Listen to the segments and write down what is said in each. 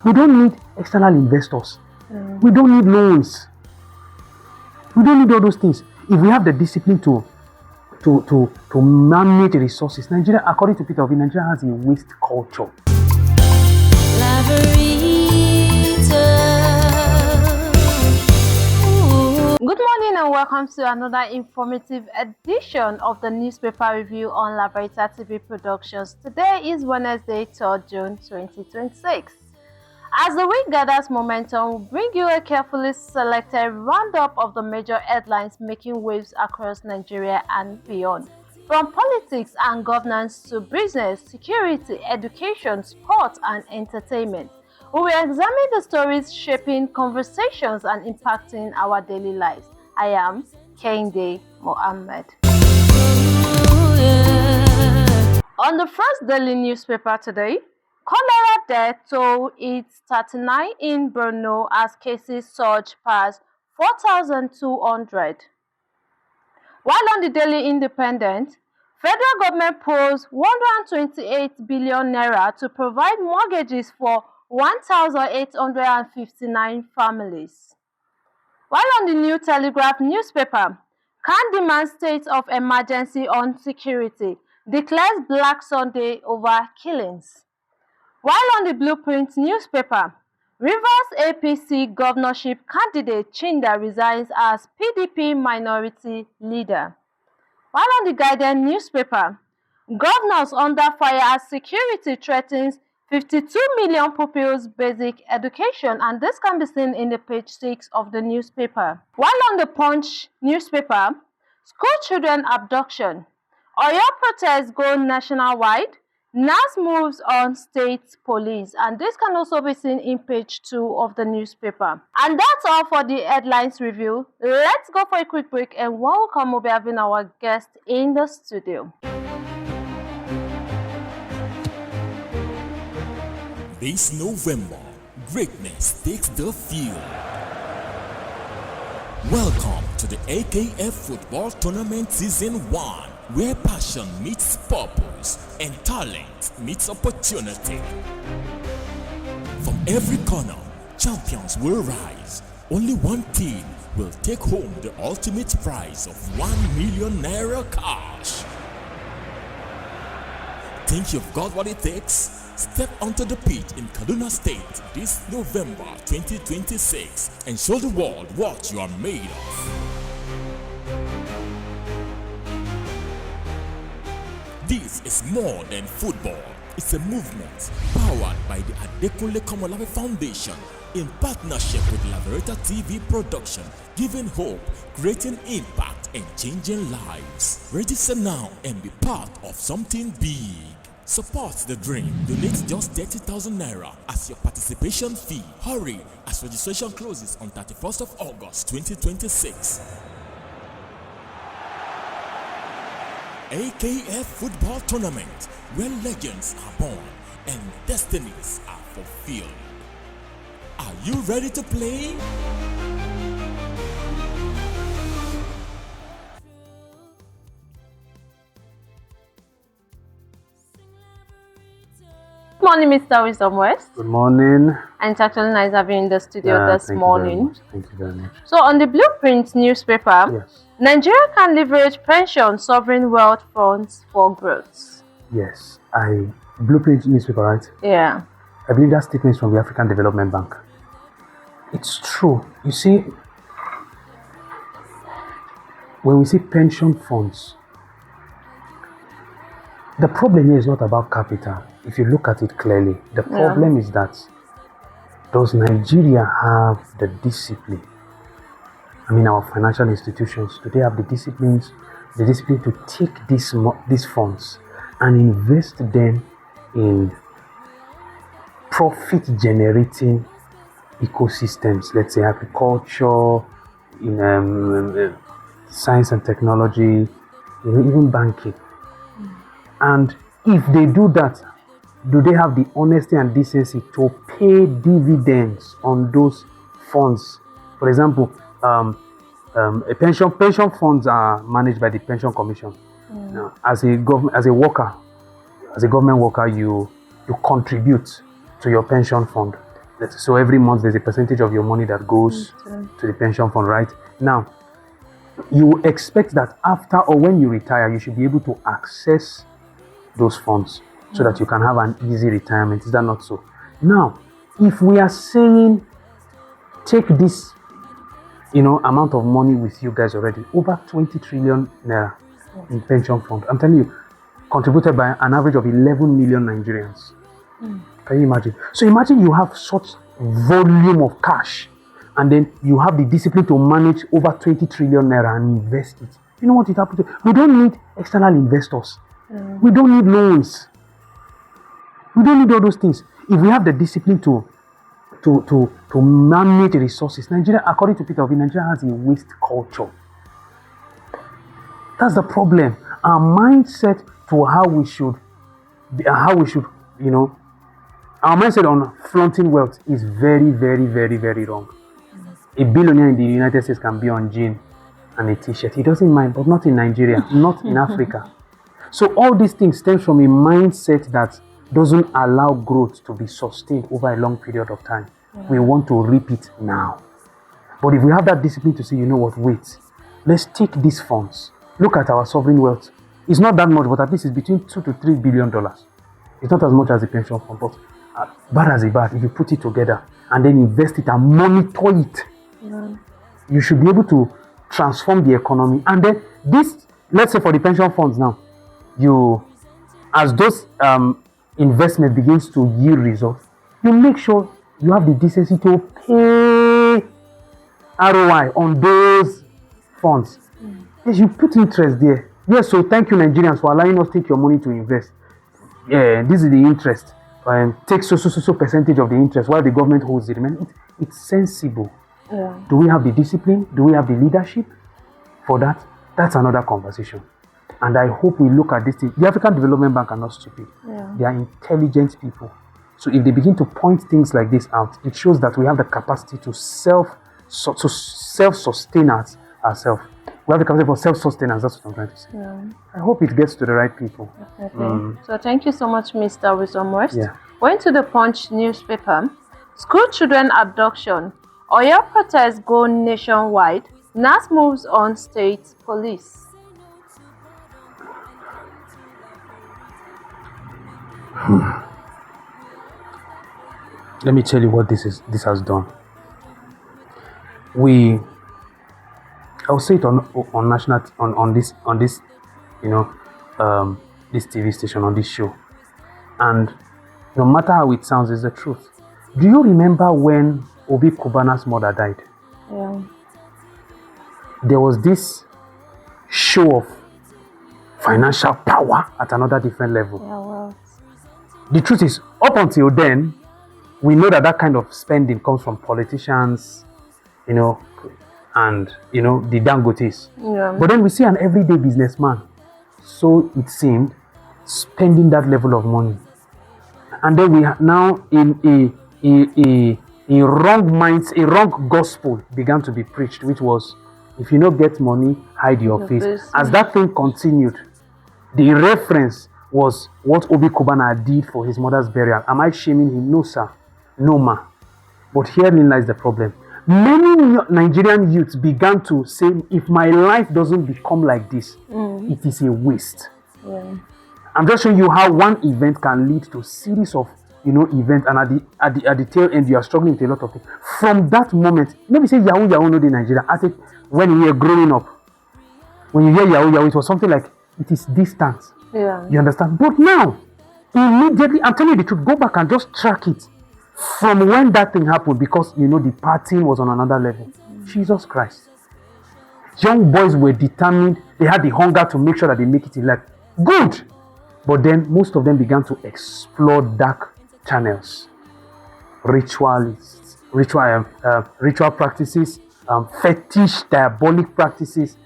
We don't need external investors. We don't need loans. We don't need all those things. If we have the discipline to manage resources, Nigeria, according to Peter Obi, Nigeria has a waste culture. Good morning and welcome to another informative edition of the newspaper review on Laveritatv Productions. Today is Wednesday, 3rd June 2026. As the week gathers momentum, we'll bring you a carefully selected roundup of the major headlines making waves across Nigeria and beyond. From politics and governance to business, security, education, sport, and entertainment, we will examine the stories shaping conversations and impacting our daily lives. I am Kehinde Mohammed. On the first daily newspaper today, cholera death toll hits 39 in Borno as cases surge past 4,200. While on the Daily Independent, federal government pours 128 billion naira to provide mortgages for 1,859 families. While on the New Telegraph newspaper, can demand state of emergency on security, declares Black Sunday over killings. While on the Blueprint newspaper, Rivers APC governorship candidate Chinda resigns as PDP minority leader. While on the Guardian newspaper, governors under fire as security threatens 52 million pupils basic education, and this can be seen in the page 6 of the newspaper. While on the Punch newspaper, school children abduction, Oyo protests go nationwide, NAS moves on state police, and this can also be seen in page 2 of the newspaper. And that's all for the headlines review. Let's go for a quick break, and when we come, we'll be having our guest in the studio. This November, greatness takes the field. Welcome to the AKF Football Tournament Season 1, where passion meets purpose and talent meets opportunity. From every corner, champions will rise. Only one team will take home the ultimate prize of 1 million naira cash. Think you've got what it takes? Step onto the pitch in Kaduna State this November 2026 and show the world what you are made of. This is more than football. It's a movement powered by the Adekunle Komolafe Foundation in partnership with Laveritatv Production, giving hope, creating impact, and changing lives. Register now and be part of something big. Support the dream. Donate just 30,000 naira as your participation fee. Hurry, as registration closes on 31st of August 2026. AKF Football Tournament, where legends are born and destinies are fulfilled. Are you ready to play? Good morning, Mr. Wisdom West. Good morning. And it's actually nice having you in the studio this morning. Thank you very much. So on the Blueprint newspaper, Yes. Nigeria can leverage pension sovereign wealth funds for growth. Yes. Blueprint newspaper, right? Yeah. I believe that statement is from the African Development Bank. It's true. You see, when we say pension funds, the problem here is not about capital. If you look at it clearly, the problem is that does Nigeria have the discipline? I mean, our financial institutions, do they have the discipline to take these funds and invest them in profit-generating ecosystems? Let's say agriculture, in science and technology, even banking. And if they do that, do they have the honesty and decency to pay dividends on those funds? For example, pension funds are managed by the Pension Commission. Now, as a government worker, you contribute to your pension fund. So every month there's a percentage of your money that goes to the pension fund, right? Now, you expect that after or when you retire, you should be able to access those funds so that you can have an easy retirement. Is that not so? Now, if we are saying, take this, amount of money with you guys already, over 20 trillion naira in pension fund. I'm telling you, contributed by an average of 11 million Nigerians. Can you imagine? So imagine you have such volume of cash, and then you have the discipline to manage over 20 trillion naira and invest it. You know what it happens? We don't need external investors. We don't need loans. We don't need all those things. If we have the discipline to manage resources, Nigeria, according to Peter Obi, Nigeria has a waste culture. That's the problem. Our mindset to our mindset on flaunting wealth is very, very, very, very wrong. A billionaire in the United States can be on jean and a t-shirt. He doesn't mind, but not in Nigeria, not in Africa. So all these things stem from a mindset that doesn't allow growth to be sustained over a long period of time. We want to reap it now. But if we have that discipline to say, you know what, wait, let's take these funds. Look at our sovereign wealth. It's not that much, but at least it's between $2 to $3 billion. It's not as much as the pension fund, but bad as a bad, if you put it together and then invest it and monitor it, you should be able to transform the economy. And then this, let's say for the pension funds now, as those investment begins to yield results, you make sure you have the decency to pay ROI on those funds. Yes, you put interest there. Yes, so thank you Nigerians for allowing us to take your money to invest. Yeah, this is the interest. Take so percentage of the interest while the government holds the remaining. It's sensible. Yeah. Do we have the discipline? Do we have the leadership for that? That's another conversation. And I hope we look at this thing. The African Development Bank are not stupid. Yeah. They are intelligent people. So if they begin to point things like this out, it shows that we have the capacity to self-sustain ourselves. We have the capacity for self-sustenance. That's what I'm trying to say. Yeah. I hope it gets to the right people. Definitely. So thank you so much, Mr. Wisdom West. Yeah. Going to the Punch newspaper, school children abduction. Oyo protests go nationwide. NAS moves on state police. Let me tell you what this has done. I'll say it on national on this this TV station, on this show, and no matter how it sounds, it's the truth. Do you remember when Obi Kubana's mother died? Yeah. There was this show of financial power at another different level. Yeah, well. The truth is, up until then, we know that kind of spending comes from politicians, and the Dangotes. Yeah. But then we see an everyday businessman, so it seemed, spending that level of money. And then we are now in a wrong gospel began to be preached, which was, if you don't get money, hide your face. As that thing continued, the reference was what Obi Kubana did for his mother's burial. Am I shaming him? No, sir. No, ma. But herein lies the problem. Many Nigerian youths began to say, if my life doesn't become like this, it is a waste. Yeah. I'm just showing you how one event can lead to a series of events, and at the tail end you are struggling with a lot of things. From that moment, let me say Yahoo no de Nigeria. When we were growing up, when you hear Yahoo, it was something like, it is distant. Yeah. You understand? But now, immediately, I'm telling you the truth, go back and just track it from when that thing happened, because the partying was on another level. Jesus Christ. Young boys were determined, they had the hunger to make sure that they make it in life. Good! But then most of them began to explore dark channels, ritual practices, fetish, diabolic practices,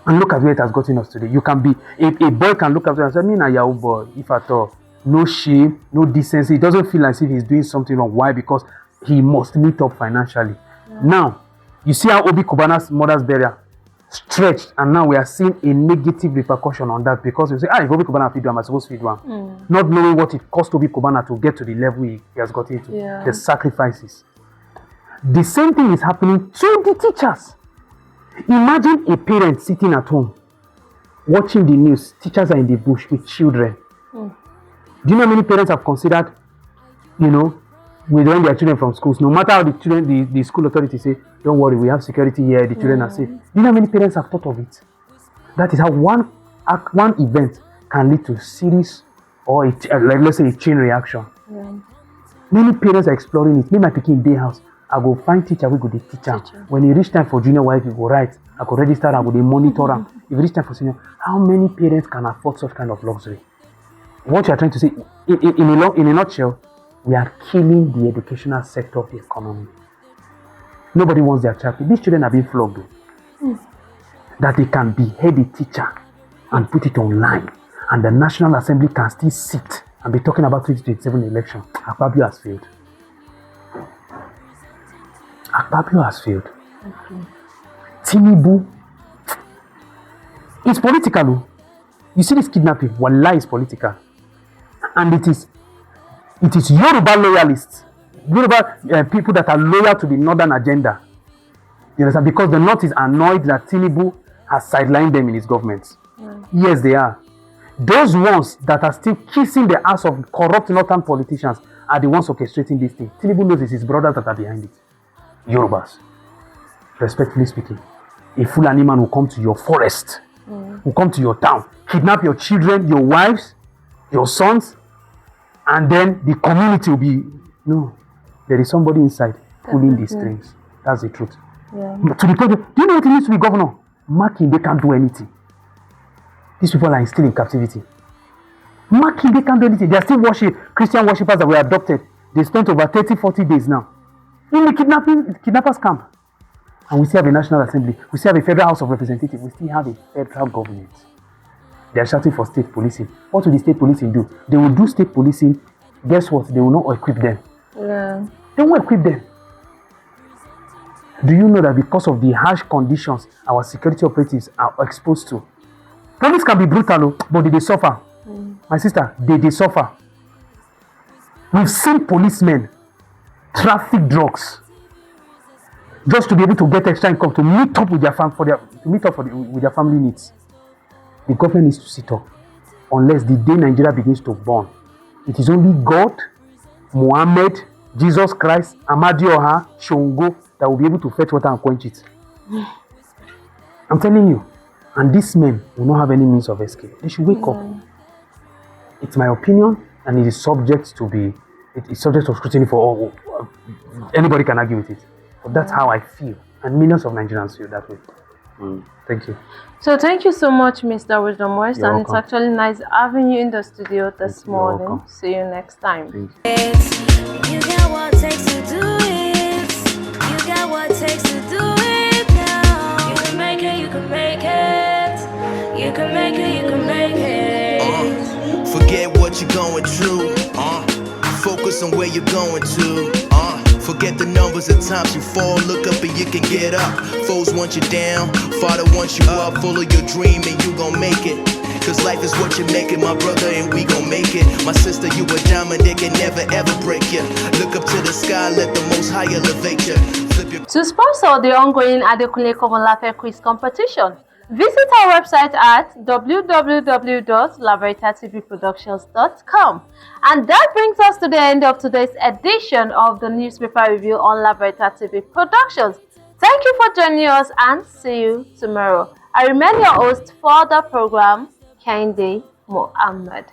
And look at where it has gotten us today. You can be, a boy can look at you and say, "Me na Yahoo boy," if at all. No shame, no decency. It doesn't feel as if he's doing something wrong. Why? Because he must meet up financially. Yeah. Now, you see how Obi Kubana's mother's burial, stretched, and now we are seeing a negative repercussion on that because we say, if Obi Kubana feed one, I'm supposed to feed one. Not knowing what it cost Obi Kubana to get to the level he has got into, the sacrifices. The same thing is happening to the teachers. Imagine a parent sitting at home, watching the news. Teachers are in the bush with children. Do you know how many parents have considered, withdrawing their children from schools? No matter how the children, the school authorities say, don't worry, we have security here, the children are safe. Do you know how many parents have thought of it? That is how one event can lead to a series or let's say a chain reaction. Many parents are exploring it. Me, my pikin day house, I go find teacher, we go the teacher. When it reach time for junior wife, you go right. I go register, I go the monitor. If it reach time for senior, how many parents can afford such kind of luxury? What you are trying to say, in a nutshell, we are killing the educational sector of the economy. Nobody wants their child. These children are being flogged. That they can behead a teacher and put it online, and the National Assembly can still sit and be talking about 2027 election. Akpabio has failed. Akpabio has failed. Tinubu, it's political. You see this kidnapping, Wallah is political. And it is Yoruba loyalists, Yoruba people that are loyal to the northern agenda. You understand? Because the North is annoyed that Tinubu has sidelined them in his government. Yes, they are. Those ones that are still kissing the ass of corrupt northern politicians are the ones orchestrating this thing. Tinubu knows it's his brothers that are behind it. Yorubas. Respectfully speaking, a Fulani man will come to your forest, will come to your town, kidnap your children, your wives, your sons, and then the community will be, no, there is somebody inside pulling these strings. That's the truth. To the point, do you know what it means to be governor? Marking, they can't do anything. These people are still in captivity. Marking, they can't do anything. They are still Christian worshippers that were adopted. They spent over 30-40 days now in the kidnappers camp. And we still have a National Assembly. We still have a Federal House of Representatives. We still have a federal government. They are shouting for state policing. What will the state policing do? They will do state policing. Guess what? They will not equip them. They won't equip them. Do you know that because of the harsh conditions our security operatives are exposed to, police can be brutal, but they suffer. My sister, they suffer. We've seen policemen traffic drugs just to be able to get extra income to meet up with their with their family needs. The government needs to sit up. Unless the day Nigeria begins to burn, it is only God, Muhammad, Jesus Christ, Amadioha, Shongo that will be able to fetch water and quench it. I'm telling you. And these men will not have any means of escape. They should wake up. It's my opinion, and it is subject to scrutiny for all. Anybody can argue with it. But that's how I feel. And millions of Nigerians feel that way. Thank you. So thank you so much, Mr. Wisdom West, and it's actually nice having you in the studio this morning. See you next time. You got what it takes to do it. You got what it takes to do it now. You can make it, you can make it. You can make it, you can make it. Forget what you're going through. Focus on where you're going to. Forget the numbers of times you fall, look up and you can get up. Foes want you down, Father wants you up. Full of your dream and you gon' make it. Cause life is what you make it, my brother, and we gon' make it. My sister, you a diamond, they can never ever break you. Look up to the sky, let the most high elevate you. To sponsor the ongoing Adekunle Komolafe quiz competition, visit our website at www.laveritatv.productions.com. And that brings us to the end of today's edition of the newspaper review on Laveritatv Productions. Thank you for joining us and see you tomorrow. I remain your host for the program, Kehinde Mohammed.